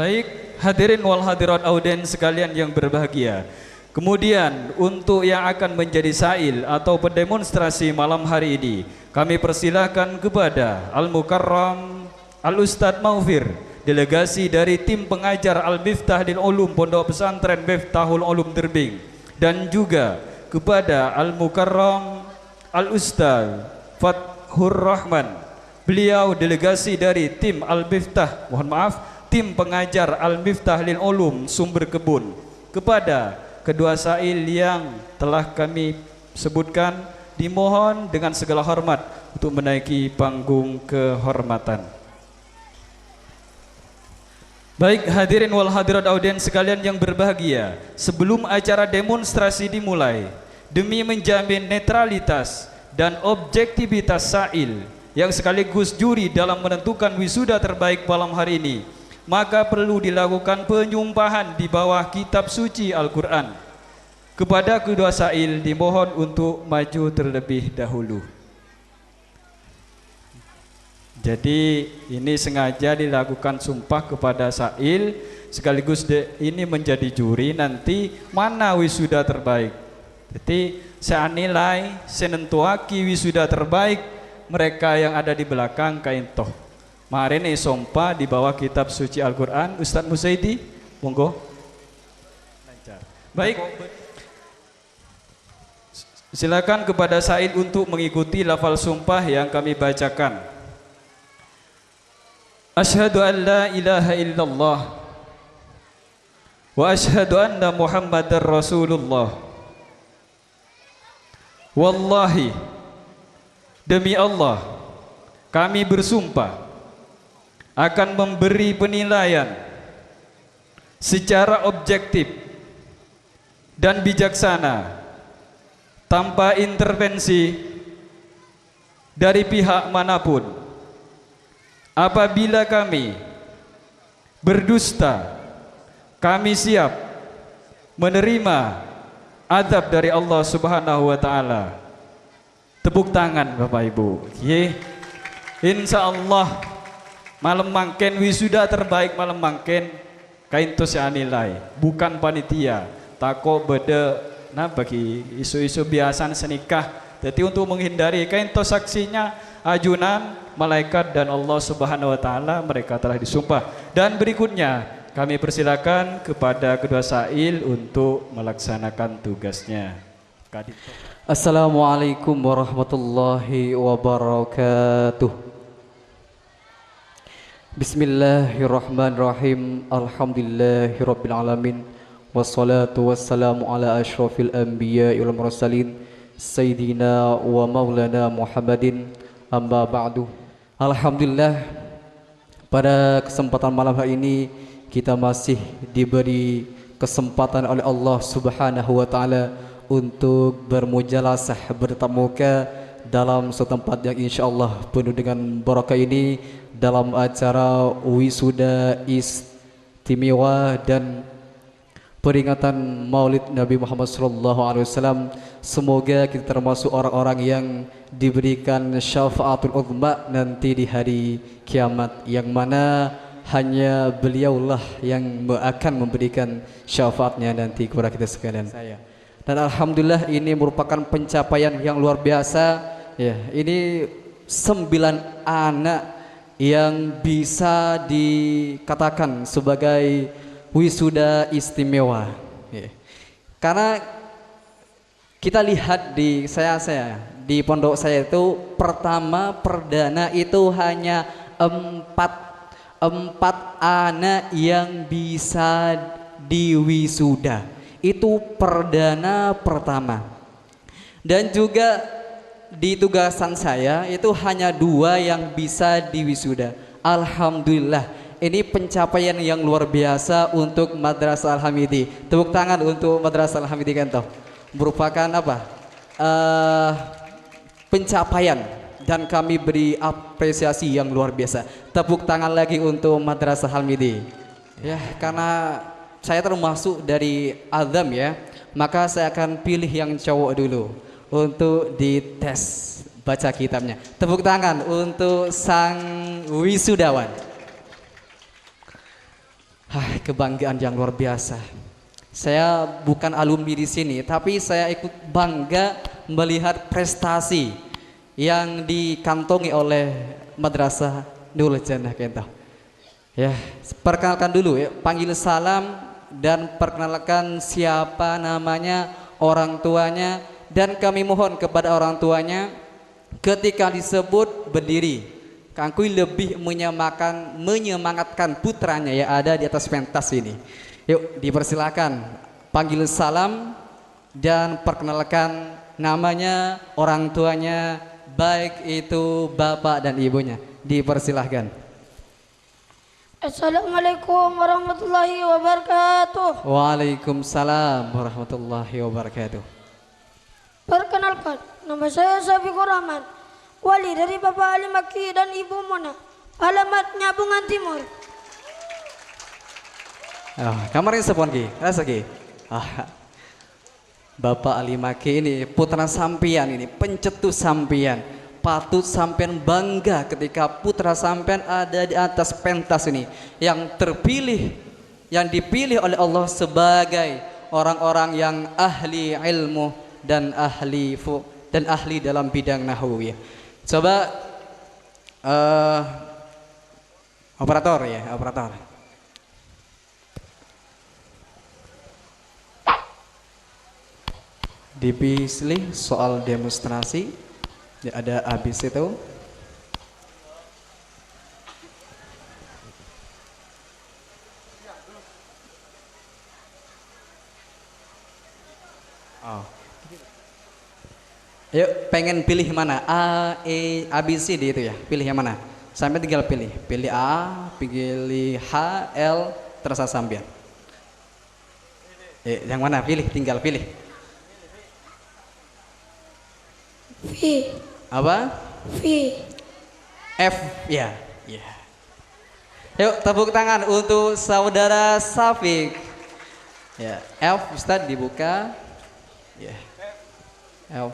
Baik, hadirin wal hadirat auden sekalian yang berbahagia. Kemudian untuk yang akan menjadi sail atau pendemonstrasi malam hari ini, kami persilahkan kepada Al-Mukarram Al-Ustadz Maufir, delegasi dari tim pengajar Al-Miftah Lil Ulum Pondok Pesantren Miftahul Ulum Terbing, dan juga kepada Al-Mukarram Al-Ustadz Fathur Rahman, beliau delegasi dari tim Al-Miftah, tim pengajar Al-Miftah Lil Ulum Sumber Kebun. Kepada kedua sail yang telah kami sebutkan, dimohon dengan segala hormat untuk menaiki panggung kehormatan. Baik, hadirin wal hadirat audien sekalian yang berbahagia, sebelum acara demonstrasi dimulai, demi menjamin netralitas dan objektivitas sail yang sekaligus juri dalam menentukan wisuda terbaik malam hari ini, maka perlu dilakukan penyumpahan di bawah kitab suci Al-Quran. Kepada kedua sail dimohon untuk maju terlebih dahulu. Jadi ini sengaja dilakukan sumpah kepada sail, sekaligus ini menjadi juri nanti mana wisuda terbaik. Jadi saya nilai, saya nentuaki wisuda terbaik mereka yang ada di belakang kain toh. Mari nih sompa di bawah kitab suci Al-Quran. Ustadz Musaidi, monggo. Baik, silakan kepada said untuk mengikuti lafal sumpah yang kami bacakan. Asyhadu an la ilaha illallah wa asyhadu anna Muhammadar Rasulullah. Wallahi, demi Allah, kami bersumpah akan memberi penilaian secara objektif dan bijaksana tanpa intervensi dari pihak manapun. Apabila kami berdusta, kami siap menerima azab dari Allah Subhanahu wa taala. Tepuk tangan Bapak Ibu. Insya Allah malam mangken wisuda terbaik malam mangken kain to saya nilai, bukan panitia. Tako beda nah bagi isu-isu biasa senikah. Jadi untuk menghindari kain to saksinya ajunan malaikat dan Allah Subhanahu wa taala, mereka telah disumpah. Dan berikutnya kami persilakan kepada kedua sail untuk melaksanakan tugasnya. Assalamualaikum warahmatullahi wabarakatuh. Bismillahirrahmanirrahim. Alhamdulillahirabbil alamin. Wassalatu wassalamu ala asyrafil anbiya'i wal mursalin sayyidina wa maulana Muhammadin. Amma ba'du. Alhamdulillah, pada kesempatan malam hari ini kita masih diberi kesempatan oleh Allah Subhanahu wa taala untuk bermujalasah, bertatap muka dalam suatu tempat yang insyaallah penuh dengan barakah ini, dalam acara wisuda istimewa dan peringatan Maulid Nabi Muhammad SAW. Semoga kita termasuk orang-orang yang diberikan syafaatul uzma nanti di hari kiamat, yang mana hanya beliaulah yang akan memberikan syafaatnya nanti kepada kita sekalian. Dan alhamdulillah ini merupakan pencapaian yang luar biasa ya. Ini 9 anak yang bisa dikatakan sebagai wisuda istimewa ya. Karena kita lihat di saya di pondok saya itu pertama perdana itu hanya empat anak yang bisa diwisuda. Itu perdana pertama. Dan juga di tugasan saya itu hanya 2 yang bisa diwisuda. Alhamdulillah, ini pencapaian yang luar biasa untuk Madrasah Al-Hamidi. Tepuk tangan untuk Madrasah Al-Hamidi kan toh. Merupakan apa? Pencapaian, dan kami beri apresiasi yang luar biasa. Tepuk tangan lagi untuk Madrasah Al-Hamidi. Ya, karena saya termasuk dari Azam ya, maka saya akan pilih yang cowok dulu untuk dites baca kitabnya. Tepuk tangan untuk sang wisudawan. Kebanggaan yang luar biasa. Saya bukan alumni di sini, tapi saya ikut bangga melihat prestasi yang dikantongi oleh Madrasah Nurul Jannah Kento. Ya, perkenalkan dulu ya, panggil salam dan perkenalkan siapa namanya, orang tuanya, dan kami mohon kepada orang tuanya ketika disebut berdiri. Kangkui lebih menyemangatkan putranya yang ada di atas pentas ini. Yuk, dipersilakan panggil salam dan perkenalkan namanya, orang tuanya, baik itu bapak dan ibunya. Dipersilahkan. Assalamualaikum warahmatullahi wabarakatuh. Waalaikumsalam warahmatullahi wabarakatuh. Perkenalkan, nama saya Syafiqur Rahman, wali dari Bapak Ali Maki dan Ibu Mona, alamatnya Bungan Timur. Kamarnya sepon ki, rasa ki. Bapak Ali Maki ini putra sampian ini, pencetus sampian. Patut sampean bangga ketika putra sampean ada di atas pentas ini, yang terpilih, yang dipilih oleh Allah sebagai orang-orang yang ahli ilmu dan ahli dalam bidang nahwu ya. Coba operator ya, operator. Dipilih soal demonstrasi. Ya, ada habis itu. Yuk, pengen pilih mana? A, E, A, B, C, D itu ya. Pilih yang mana? Sampai tinggal pilih. Pilih A, pilih H, L, terserah sampean. Yang mana? Pilih, tinggal pilih. V. Apa? V. F, ya. Yuk, tepuk tangan untuk saudara Syafiq. Ya, F Ustaz dibuka. Ya. F.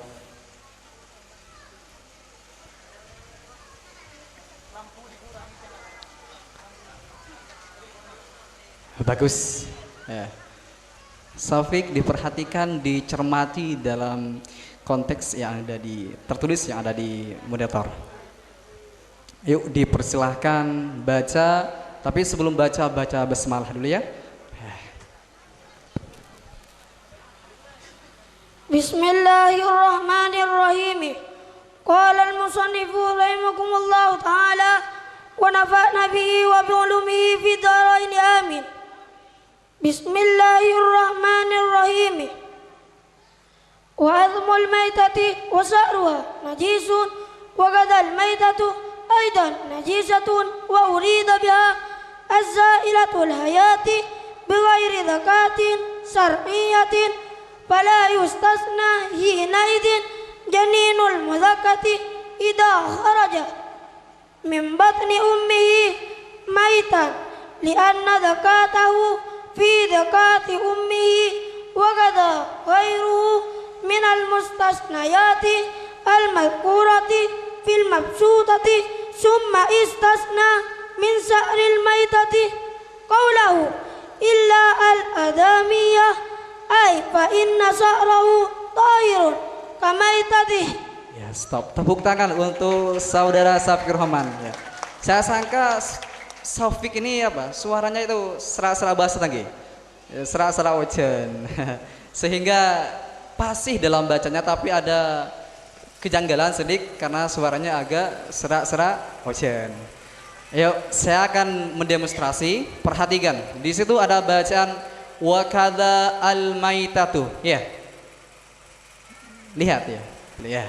Bagus. Ya. Syafiq diperhatikan, dicermati dalam konteks yang ada di tertulis yang ada di monitor. Yuk, dipersilahkan baca, tapi sebelum baca basmalah dulu ya. Bismillahirrahmanirrahim. Qala al-musannifu rahimakumullah ta'ala wa nafa'na bihi wa bi ulumihi fi dharain amin. Bismillahirrahmanirrahim. Wa adhmul maitati wa sa'ruha najisun wa gadal maitatu aidan najisatun wa urida biha az-za'ilatul hayati bighairi zakatin sar'iyatin fala yustasna hinaidin janinul mudhakkati idha kharaja min batni ummihi maitan lianna zakatahu fi zakati ummihi wa kadha ghairuhu min al-mustasnayati al-madhkurati fil mabsutati summa istasna min sa'ril maitati qawlahu illa al-adamiyah ay fa inna sa'rahu tahirun kamaitati. Ya, stop. Tepuk tangan untuk saudara Syafiqur Rahman ya. Saya sangka Syafiq ini apa? Suaranya itu serak-serak bahasa lagi. Serak-serak ojen. Sehingga fasih dalam bacanya, tapi ada kejanggalan sedikit karena suaranya agak serak-serak ojen. Yuk, saya akan mendemonstrasi. Perhatikan, di situ ada bacaan wa kadza al-maitatu. Ya. Lihat ya.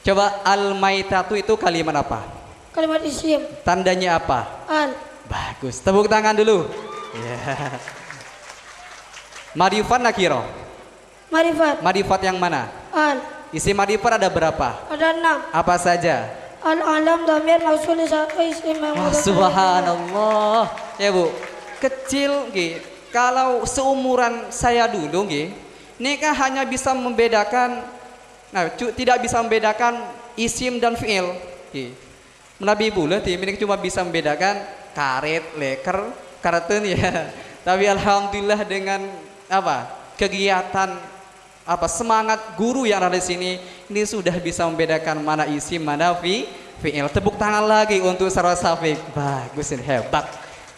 Coba al-maitatu itu kalimat apa? Kalimat isim. Tandanya apa? Al. Bagus. Tepuk tangan dulu. Ya. Marifat nakiro. Marifat. Marifat yang mana? Al. Isi marifat ada berapa? Ada 6. Apa saja? Al-alam dhamir mausul satu isim yang Wah, subhanallah. Ya Bu, kecil nggih. Kalau seumuran saya dulu nggih, nikah hanya bisa membedakan, tidak bisa membedakan isim dan fiil. Nabi Bula ini cuma bisa membedakan karet, leker, kartun ya. Tapi alhamdulillah dengan kegiatan semangat guru yang ada di sini, ini sudah bisa membedakan mana isim, mana fi'il. Tepuk tangan lagi untuk Sarwa Syafiq. Bagus, ini hebat.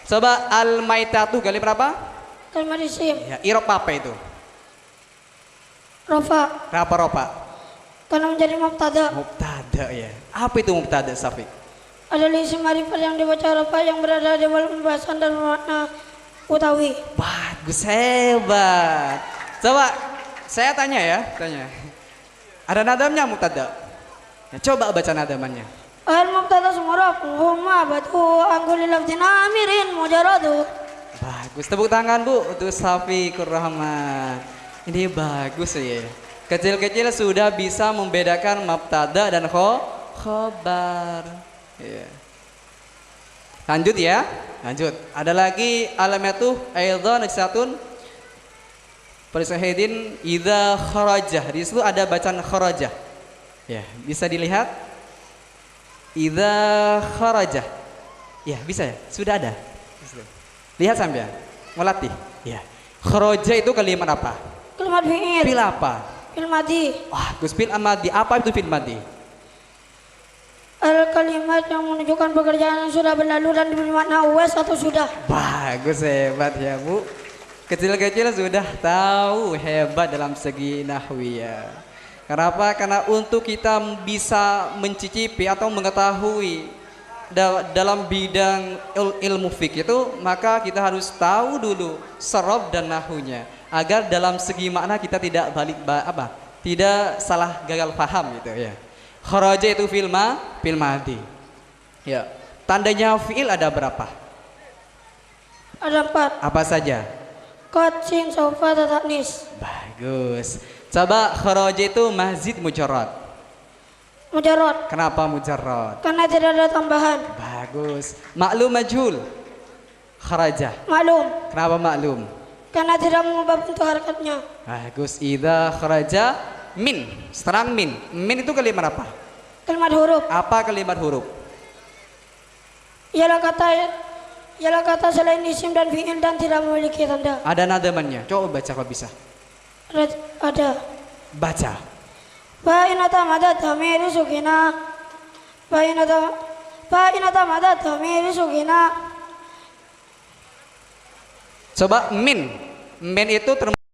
Coba al-maitatu kali berapa? Kalimat isim. Ya, irob apa itu? Rofa. Kenapa ropa? Karena menjadi mubtada. Mubtada ya. Apa itu mubtada, Syafiq? Adalah isim ma'rifat yang dibaca rofa yang berada di awal pembahasan dan makna utawi. Bagus, hebat. Coba saya tanya ya, ada nadamnya mubtada? Ya, coba baca nadamannya. Al-mubtada sumuraf humma batu angguli lafzin amirin mujaradu. Bagus, tepuk tangan Bu untuk Syafiqur Rahman. Ini bagus ya. Kecil-kecil sudah bisa membedakan mubtada dan khobar. Ya. Lanjut ya, lanjut. Ada lagi alamatuh aidan najsatun Farisahidin idza kharajah. Di situ ada bacaan kharajah. Ya, bisa dilihat. Idza kharajah. Ya, bisa ya? Sudah ada. Lihat sambil. Melatih. Ya. Kharaja itu kalimat apa? Kalimat fi'il. Fil apa? Fil madi. Wah, Gus fil amadi. Apa itu fil madi? Al-kalimat yang menunjukkan pekerjaan yang sudah berlalu dan diberi makna was atau sudah. Bagus, hebat ya Bu. Kecil-kecil sudah tahu, hebat dalam segi nahwiyah. Kenapa? Karena untuk kita bisa mencicipi atau mengetahui dalam bidang ilmu fikih itu, maka kita harus tahu dulu sorof dan nahunya, agar dalam segi makna kita tidak tidak salah gagal paham gitu ya. Kharaja itu fil madi. Ya. Tandanya fiil ada berapa? Ada 4. Apa saja? Qad, sin, sofa, tataknis. Bagus. Coba kharaja itu mazid mujarrad. Mujarrad. Kenapa mujarrad? Karena tidak ada tambahan. Bagus. Maklum majhul. Kharaja. Maklum. Kenapa maklum? Karena tidak mengubah bentuk harakatnya. Bagus. Idza kharaja min. Seterang min. Min itu kalimat apa? Kalimat huruf. Apa kalimat huruf? Ialah kata selain isim dan fi'il dan tidak memiliki tanda. Ada nadamannya. Coba baca kalau bisa. Ada. Baca. Fa'inata madad dhamiri sukina. Fa'inata madad dhamiri sukina. Coba min. Min itu termasuk